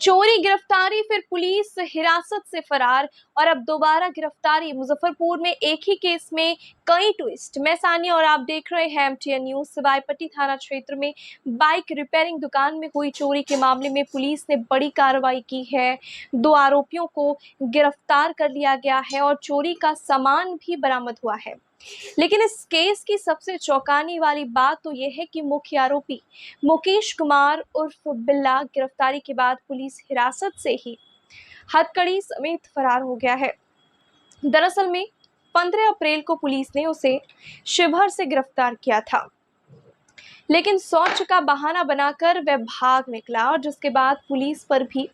चोरी गिरफ्तारी, फिर पुलिस हिरासत से फरार और अब दोबारा गिरफ्तारी। मुजफ्फरपुर में एक ही केस में कई ट्विस्ट। मैं सानिया और आप देख रहे हैं एमटीएन न्यूज। सवाईपट्टी थाना क्षेत्र में बाइक रिपेयरिंग दुकान में हुई चोरी के मामले में पुलिस ने बड़ी कार्रवाई की है। 2 आरोपियों को गिरफ्तार कर लिया गया है और चोरी का सामान भी बरामद हुआ है। लेकिन इस केस की सबसे चौंकाने वाली बात तो यह है कि मुख्य आरोपी मुकेश कुमार उर्फ बिल्ला गिरफ्तारी के बाद पुलिस हिरासत से ही हथकड़ी समेत फरार हो गया है। दरअसल में 15 अप्रैल को पुलिस ने उसे शिवहर से गिरफ्तार किया था, लेकिन शौच का बहाना बनाकर वह भाग निकला और जिसके बाद पुलिस पर भी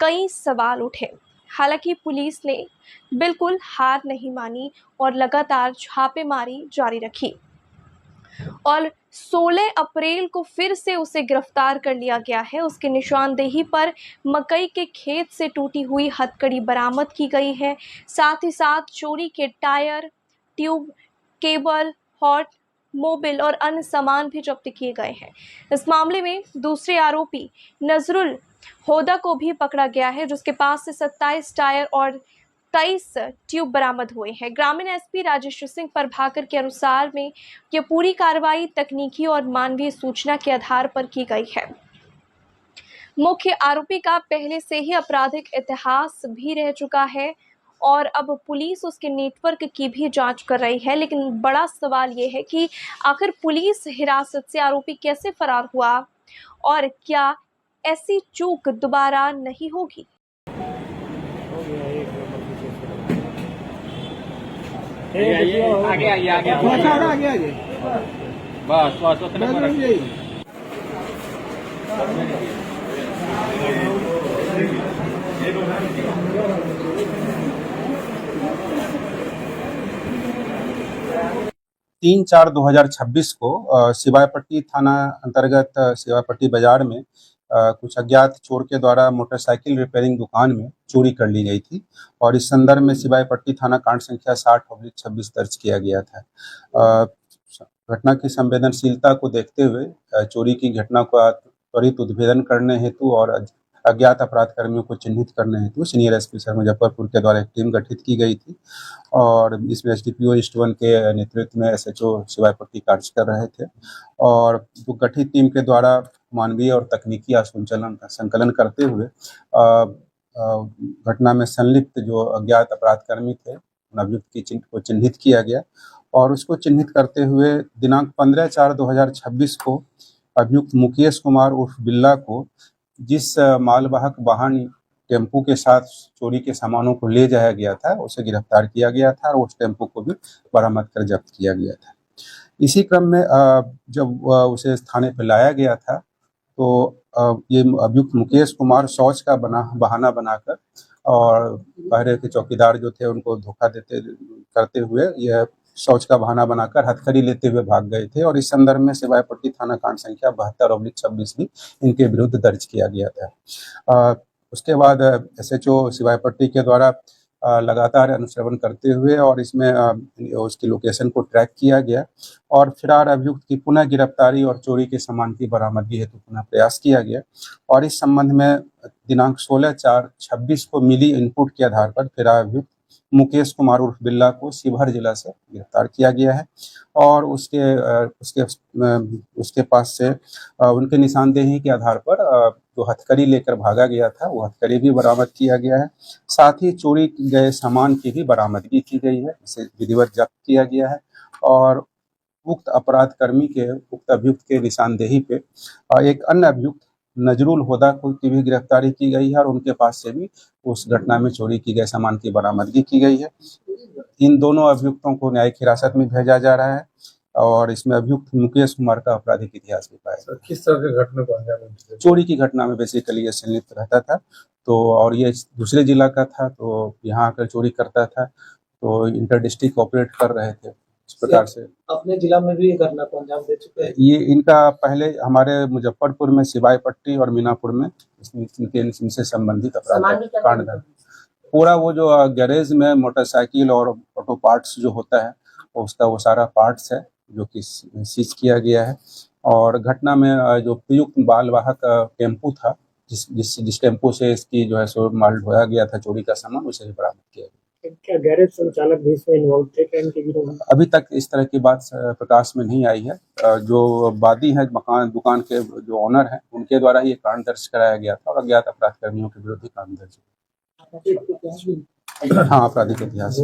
कई सवाल उठे। हालांकि पुलिस ने बिल्कुल हार नहीं मानी और लगातार छापेमारी जारी रखी और 16 अप्रैल को फिर से उसे गिरफ्तार कर लिया गया है। उसकी निशानदेही पर मकई के खेत से टूटी हुई हथकड़ी बरामद की गई है। साथ ही साथ चोरी के टायर, ट्यूब, केबल, हॉट मोबिल और अन्य सामान भी जब्त किए गए हैं। इस मामले में दूसरे आरोपी नजरुल होदा को भी पकड़ा गया है, जिसके पास से 27 टायर और 23 ट्यूब बरामद हुए हैं। ग्रामीण एसपी राजेश सिंह प्रभाकर के अनुसार में यह पूरी कार्रवाई तकनीकी और मानवीय सूचना के आधार पर की गई है। मुख्य आरोपी का पहले से ही आपराधिक इतिहास भी रह चुका है और अब पुलिस उसके नेटवर्क की भी जांच कर रही है। लेकिन बड़ा सवाल यह है कि आखिर पुलिस हिरासत से आरोपी कैसे फरार हुआ और क्या ऐसी चूक दोबारा नहीं होगी। आगे बस उतने पर 3/4/2026 को सिवाईपट्टी थाना अंतर्गत सिवाईपट्टी बाजार में कुछ अज्ञात चोर के द्वारा मोटरसाइकिल रिपेयरिंग दुकान में चोरी कर ली गई थी और इस संदर्भ में सिवाईपट्टी थाना कांड संख्या 60/26 दर्ज किया गया था। घटना की संवेदनशीलता को देखते हुए चोरी की घटना को त्वरित उद्भेदन करने हेतु और अज्ञात अपराध कर्मियों को चिन्हित करने हेतु सीनियर एसपी सर मुजफ्फरपुर के द्वारा एक टीम गठित की गई थी और इसमें एसडीपीओ ईस्ट 1 के नेतृत्व में एसएचओ सिवाईपट्टी कार्य कर रहे थे और तो गठित टीम के द्वारा मानवीय और तकनीकी संकलन करते हुए घटना में संलिप्त जो अज्ञात अपराध कर्मी थे उन अभियुक्त को चिन्हित किया गया और उसको चिन्हित करते हुए दिनांक 15/4/2026 को अभियुक्त मुकेश कुमार उर्फ बिल्ला को जिस मालवाहक वाहन टेम्पू के साथ चोरी के सामानों को ले जाया गया था उसे गिरफ्तार किया गया था और उस टेम्पू को भी बरामद कर जब्त किया गया था। इसी क्रम में जब उसे थाने पर लाया गया था तो ये अभियुक्त मुकेश कुमार शौच का बहाना बनाकर और पहरे के चौकीदार जो थे उनको धोखा करते हुए यह शौच का बहाना बनाकर हथकड़ी लेते हुए भाग गए थे और इस संदर्भ में सिवाईपट्टी थाना कांड संख्या 72/26 भी इनके विरुद्ध दर्ज किया गया था। उसके बाद एसएचओ सिवाईपट्टी के द्वारा लगातार अनुश्रवण करते हुए और इसमें उसकी लोकेशन को ट्रैक किया गया और फिरार अभियुक्त की पुनः गिरफ्तारी और चोरी के सामान की बरामदगी हेतु पुनः प्रयास किया गया और इस संबंध में दिनांक 16/4/26 को मिली इनपुट के आधार पर फिरार अभियुक्त मुकेश कुमार उर्फ बिल्ला को शिवहर जिला से गिरफ्तार किया गया है और उसके पास से उनके निशानदेही के आधार पर जो हथकड़ी लेकर भागा गया था वो हथकड़ी भी बरामद किया गया है। साथ ही चोरी गए सामान की भी बरामदगी की गई है, इसे विधिवत जब्त किया गया है और उक्त अपराध कर्मी के उक्त अभियुक्त के निशानदेही पे एक अन्य अभियुक्त नजरुल होदा की भी गिरफ्तारी की गई है और उनके पास से भी उस घटना में चोरी की गए सामान की बरामदगी की गई है। इन दोनों अभियुक्तों को न्यायिक हिरासत में भेजा जा रहा है और इसमें अभियुक्त मुकेश कुमार का आपराधिक इतिहास भी पाया गया। किस तरह की घटना को अंजाम दिया? चोरी की घटना में बेसिकली ये संलिप्त रहता था तो और ये दूसरे जिला का था तो यहाँ आकर चोरी करता था तो इंटर डिस्ट्रिक्ट ऑपरेट कर रहे थे। इस प्रकार से अपने जिला में भी ये घटना को अंजाम दे चुके हैं। ये इनका पहले हमारे मुजफ्फरपुर में सिवाईपट्टी और मीनापुर में इनसे संबंधित अपराध कांड था। पूरा वो जो गैरेज में मोटरसाइकिल और ऑटो पार्ट्स जो होता है उसका वो सारा पार्ट्स है जो कि सीज किया गया है और घटना में जो प्रयुक्त बाल वाहक टेम्पू था जिस टेम्पो से इसकी जो है सो माल ढोया गया था चोरी का सामान, उसे भी बरामद किया गया। क्या गैरेज संचालक भी इसमें इन्वॉल्व थे क्या इनके गिरोह में? अभी तक इस तरह की बात प्रकाश में नहीं आई है। जो वादी है मकान दुकान के जो ऑनर हैं उनके द्वारा ये कांड दर्ज कराया गया था और अज्ञात अपराध कर्मियों के विरुद्ध कांड दर्ज हुआ। हाँ, आपराधिक इतिहास।